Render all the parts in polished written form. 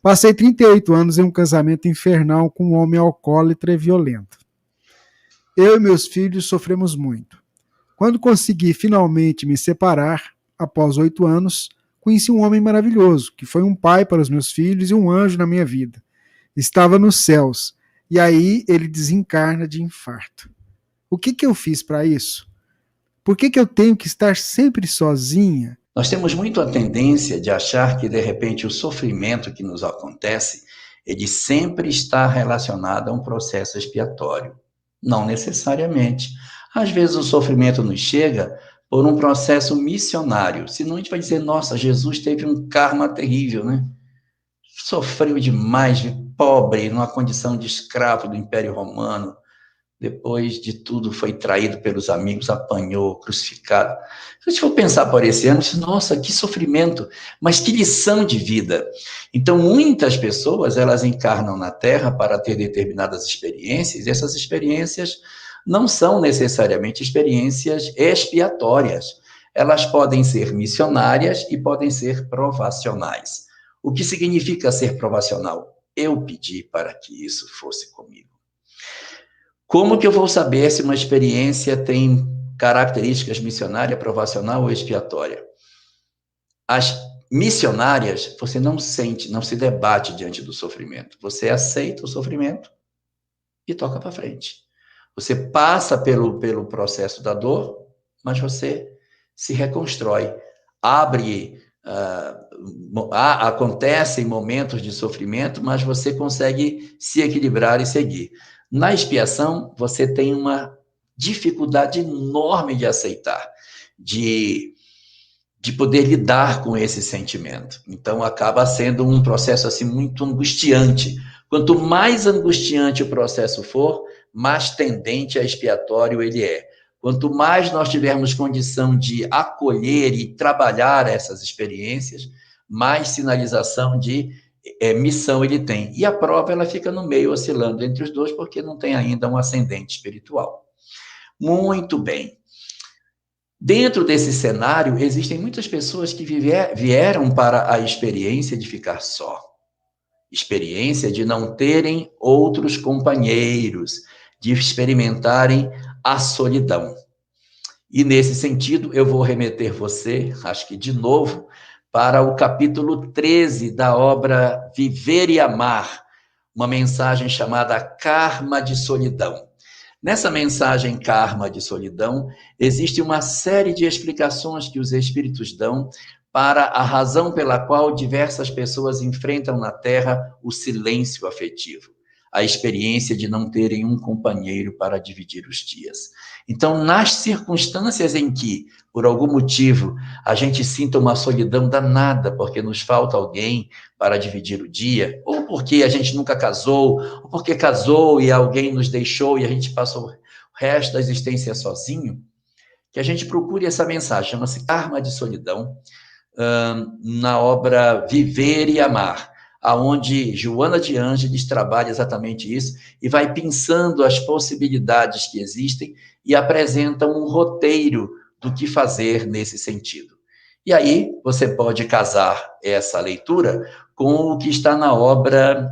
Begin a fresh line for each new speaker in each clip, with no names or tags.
Passei 38 anos em um casamento infernal com um homem alcoólatra e violento. Eu e meus filhos sofremos muito. Quando consegui finalmente me separar, após 8 anos, conheci um homem maravilhoso, que foi um pai para os meus filhos e um anjo na minha vida. Estava nos céus, e aí ele desencarna de infarto. O que eu fiz para isso? Por que eu tenho que estar sempre sozinha?
Nós temos muito a tendência de achar que, de repente, o sofrimento que nos acontece, ele sempre está relacionado a um processo expiatório. Não necessariamente. Às vezes o sofrimento nos chega por um processo missionário. Senão a gente vai dizer, nossa, Jesus teve um karma terrível, né? Sofreu demais, pobre, numa condição de escravo do Império Romano. Depois de tudo, foi traído pelos amigos, apanhou, crucificado. Se a gente for pensar por esse ano, nossa, que sofrimento, mas que lição de vida. Então, muitas pessoas, elas encarnam na Terra para ter determinadas experiências, e essas experiências não são necessariamente experiências expiatórias. Elas podem ser missionárias e podem ser provacionais. O que significa ser provacional? Eu pedi para que isso fosse comigo. Como que eu vou saber se uma experiência tem características missionária, provacional ou expiatória? As missionárias, você não sente, não se debate diante do sofrimento. Você aceita o sofrimento e toca para frente. Você passa pelo processo da dor, mas você se reconstrói. Acontecem momentos de sofrimento, mas você consegue se equilibrar e seguir. Na expiação, você tem uma dificuldade enorme de aceitar, de poder lidar com esse sentimento. Então, acaba sendo um processo assim, muito angustiante. Quanto mais angustiante o processo for, mais tendente a expiatório ele é. Quanto mais nós tivermos condição de acolher e trabalhar essas experiências, mais sinalização de missão ele tem. E a prova, ela fica no meio, oscilando entre os dois, porque não tem ainda um ascendente espiritual. Muito bem. Dentro desse cenário, existem muitas pessoas que vieram para a experiência de ficar só. Experiência de não terem outros companheiros, de experimentarem a solidão. E, nesse sentido, eu vou remeter você, acho que de novo, para o capítulo 13 da obra Viver e Amar, uma mensagem chamada Karma de Solidão. Nessa mensagem Karma de Solidão, existe uma série de explicações que os espíritos dão para a razão pela qual diversas pessoas enfrentam na Terra o silêncio afetivo, a experiência de não terem um companheiro para dividir os dias. Então, nas circunstâncias em que, por algum motivo, a gente sinta uma solidão danada, porque nos falta alguém para dividir o dia, ou porque a gente nunca casou, ou porque casou e alguém nos deixou e a gente passou o resto da existência sozinho, que a gente procure essa mensagem, chama-se Karma de Solidão, na obra Viver e Amar, aonde Joana de Ângeles trabalha exatamente isso e vai pensando as possibilidades que existem e apresenta um roteiro do que fazer nesse sentido. E aí você pode casar essa leitura com o que está na obra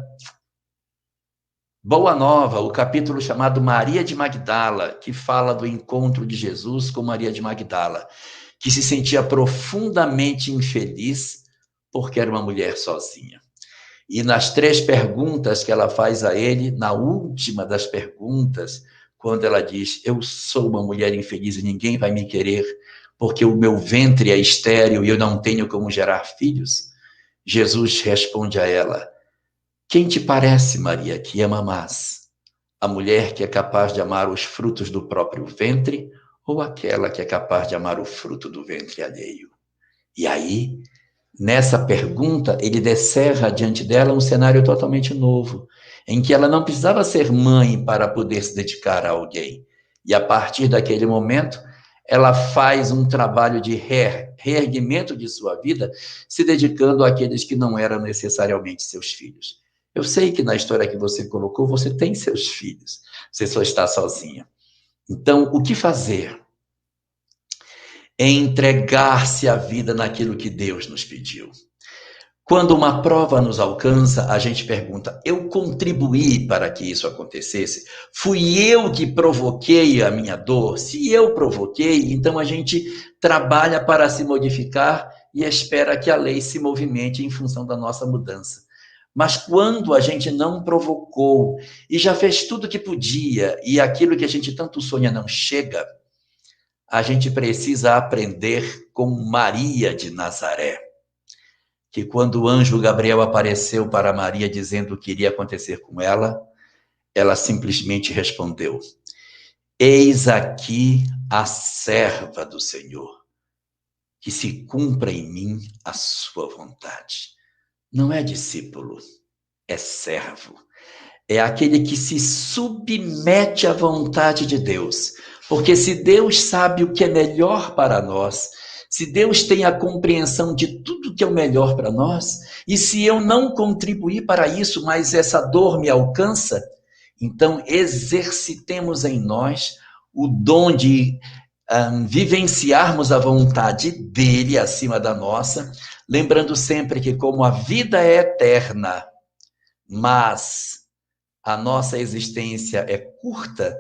Boa Nova, o capítulo chamado Maria de Magdala, que fala do encontro de Jesus com Maria de Magdala, que se sentia profundamente infeliz porque era uma mulher sozinha. E nas 3 perguntas que ela faz a ele, na última das perguntas, quando ela diz, eu sou uma mulher infeliz e ninguém vai me querer, porque o meu ventre é estéril e eu não tenho como gerar filhos, Jesus responde a ela, quem te parece, Maria, que ama mais? A mulher que é capaz de amar os frutos do próprio ventre ou aquela que é capaz de amar o fruto do ventre alheio? E aí, nessa pergunta, ele descerra diante dela um cenário totalmente novo, em que ela não precisava ser mãe para poder se dedicar a alguém. E a partir daquele momento, ela faz um trabalho de reerguimento de sua vida, se dedicando àqueles que não eram necessariamente seus filhos. Eu sei que na história que você colocou, você tem seus filhos, você só está sozinha. Então, o que fazer? É entregar-se à vida naquilo que Deus nos pediu. Quando uma prova nos alcança, a gente pergunta: eu contribuí para que isso acontecesse? Fui eu que provoquei a minha dor? Se eu provoquei, então a gente trabalha para se modificar e espera que a lei se movimente em função da nossa mudança. Mas quando a gente não provocou e já fez tudo que podia e aquilo que a gente tanto sonha não chega, a gente precisa aprender com Maria de Nazaré, que quando o anjo Gabriel apareceu para Maria dizendo o que iria acontecer com ela, ela simplesmente respondeu: eis aqui a serva do Senhor, que se cumpra em mim a sua vontade. Não é discípulo, é servo. É aquele que se submete à vontade de Deus. Porque se Deus sabe o que é melhor para nós, se Deus tem a compreensão de tudo que é o melhor para nós, e se eu não contribuir para isso, mas essa dor me alcança, então exercitemos em nós o dom de vivenciarmos a vontade dele acima da nossa, lembrando sempre que como a vida é eterna, mas a nossa existência é curta,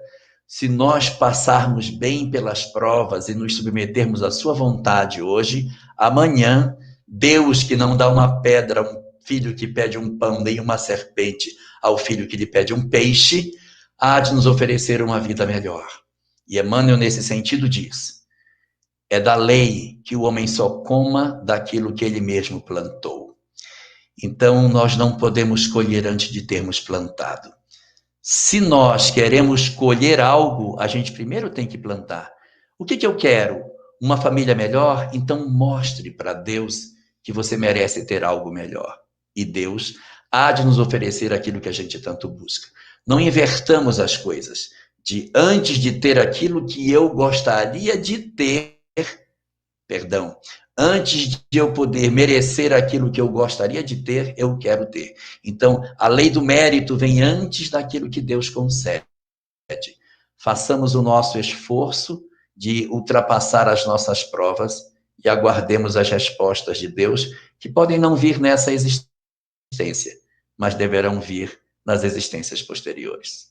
se nós passarmos bem pelas provas e nos submetermos à sua vontade hoje, amanhã, Deus que não dá uma pedra a um filho que pede um pão, nem uma serpente ao filho que lhe pede um peixe, há de nos oferecer uma vida melhor. E Emmanuel, nesse sentido, diz: é da lei que o homem só coma daquilo que ele mesmo plantou. Então, nós não podemos colher antes de termos plantado. Se nós queremos colher algo, a gente primeiro tem que plantar. O que eu quero? Uma família melhor? Então mostre para Deus que você merece ter algo melhor. E Deus há de nos oferecer aquilo que a gente tanto busca. Não invertamos as coisas. Antes de ter aquilo que eu gostaria de ter, antes de eu poder merecer aquilo que eu gostaria de ter, eu quero ter. Então, a lei do mérito vem antes daquilo que Deus concede. Façamos o nosso esforço de ultrapassar as nossas provas e aguardemos as respostas de Deus, que podem não vir nessa existência, mas deverão vir nas existências posteriores.